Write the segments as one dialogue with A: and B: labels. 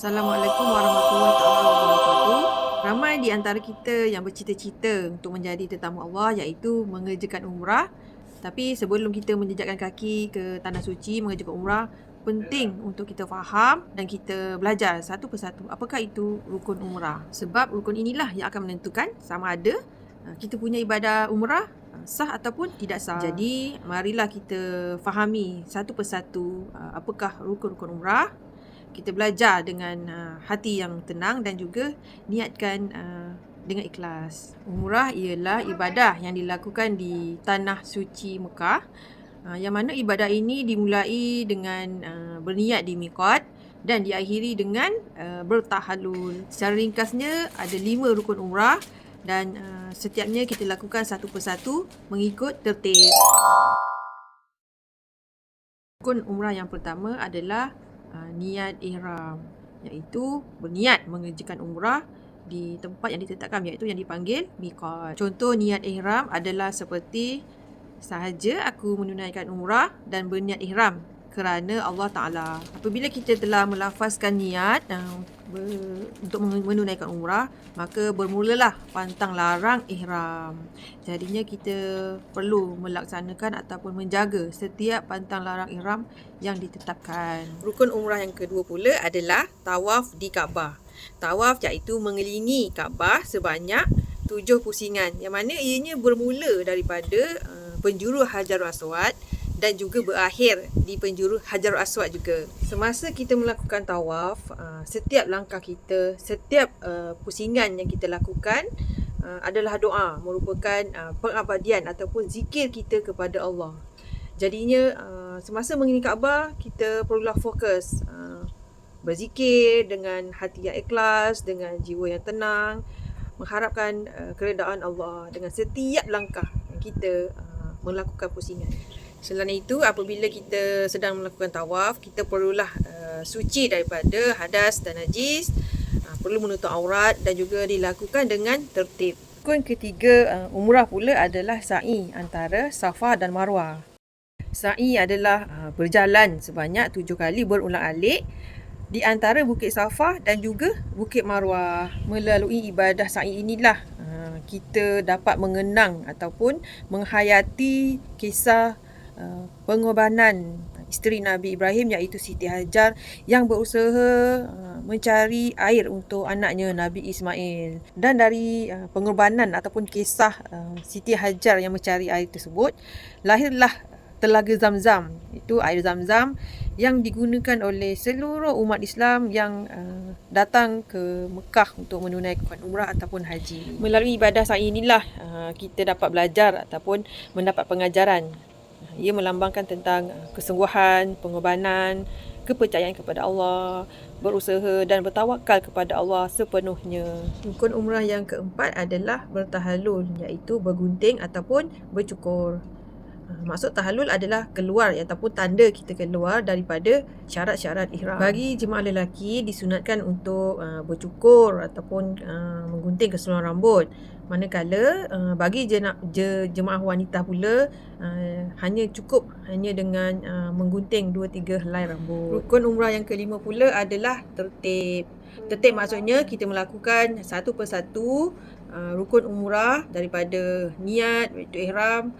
A: Assalamualaikum warahmatullahi wabarakatuh. Ramai di antara kita yang bercita-cita untuk menjadi tetamu Allah, iaitu mengerjakan umrah. Tapi sebelum kita menjejakkan kaki ke Tanah Suci mengerjakan umrah, penting untuk kita faham dan kita belajar satu persatu apakah itu rukun umrah. Sebab rukun inilah yang akan menentukan sama ada kita punya ibadah umrah sah ataupun tidak sah. Jadi marilah kita fahami satu persatu apakah rukun-rukun umrah. Kita belajar dengan hati yang tenang dan juga niatkan dengan ikhlas. Umrah ialah ibadah yang dilakukan di Tanah Suci Mekah, yang mana ibadah ini dimulai dengan berniat di miqat dan diakhiri dengan bertahallul. Secara ringkasnya ada 5 rukun umrah dan setiapnya kita lakukan satu persatu mengikut tertib. Rukun umrah yang pertama adalah niat ihram, iaitu berniat mengerjakan umrah di tempat yang ditetapkan, iaitu yang dipanggil miqat. Contoh niat ihram adalah seperti sahaja aku menunaikan umrah dan berniat ihram kerana Allah Ta'ala. Apabila kita telah melafazkan niat untuk menunaikan umrah, maka bermulalah pantang larang ihram. Jadinya kita perlu melaksanakan ataupun menjaga setiap pantang larang ihram yang ditetapkan. Rukun umrah yang kedua pula adalah tawaf di Kaabah. Tawaf iaitu mengelilingi Kaabah sebanyak 7 pusingan, yang mana ianya bermula daripada penjuru Hajarul Aswad dan juga berakhir di penjuru Hajarul Aswad juga. Semasa kita melakukan tawaf, setiap langkah kita, setiap pusingan yang kita lakukan adalah doa, merupakan pengabadian ataupun zikir kita kepada Allah. Jadinya semasa mengelilingi Kaabah, kita perlulah fokus berzikir dengan hati yang ikhlas, dengan jiwa yang tenang, mengharapkan keredaan Allah dengan setiap langkah yang kita melakukan pusingan. Selain itu, apabila kita sedang melakukan tawaf, kita perlulah suci daripada hadas dan najis, perlu menutup aurat dan juga dilakukan dengan tertib. Rukun ketiga umrah pula adalah sa'i antara Safa dan Marwah. Sa'i adalah berjalan sebanyak 7 kali berulang-alik di antara Bukit Safa dan juga Bukit Marwah. Melalui ibadah sa'i inilah kita dapat mengenang ataupun menghayati kisah pengorbanan isteri Nabi Ibrahim, iaitu Siti Hajar, yang berusaha mencari air untuk anaknya Nabi Ismail. Dan dari pengorbanan ataupun kisah Siti Hajar yang mencari air tersebut, lahirlah Telaga Zamzam. Itu air Zamzam yang digunakan oleh seluruh umat Islam yang datang ke Mekah untuk menunaikan umrah ataupun haji. Melalui ibadah sa'i inilah kita dapat belajar ataupun mendapat pengajaran. Ia melambangkan tentang kesungguhan, pengorbanan, kepercayaan kepada Allah, berusaha dan bertawakal kepada Allah sepenuhnya. Rukun umrah yang keempat adalah bertahallul, iaitu bergunting ataupun bercukur. Maksud tahallul adalah keluar ataupun tanda kita keluar daripada syarat-syarat ihram. Bagi jemaah lelaki disunatkan untuk bercukur ataupun menggunting keseluruhan rambut. Manakala bagi jemaah wanita pula hanya cukup dengan menggunting 2-3 helai rambut. Rukun umrah yang kelima pula adalah tertib. Tertib maksudnya kita melakukan satu persatu rukun umrah daripada niat, iaitu ihram,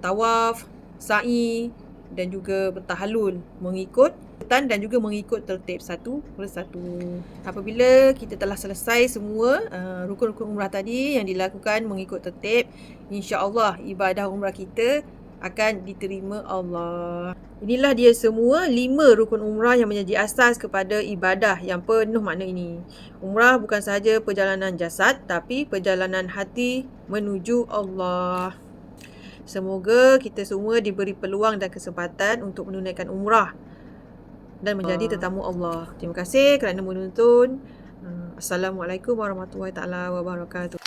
A: tawaf, sa'i dan juga bertahallul mengikut dan juga mengikut tertib satu persatu. Apabila kita telah selesai semua rukun-rukun umrah tadi yang dilakukan mengikut tertib, insya-Allah ibadah umrah kita akan diterima Allah. Inilah dia semua 5 rukun umrah yang menjadi asas kepada ibadah yang penuh makna ini. Umrah bukan sahaja perjalanan jasad, tapi perjalanan hati menuju Allah. Semoga kita semua diberi peluang dan kesempatan untuk menunaikan umrah dan menjadi tetamu Allah. Terima kasih kerana menonton. Assalamualaikum warahmatullahi wabarakatuh.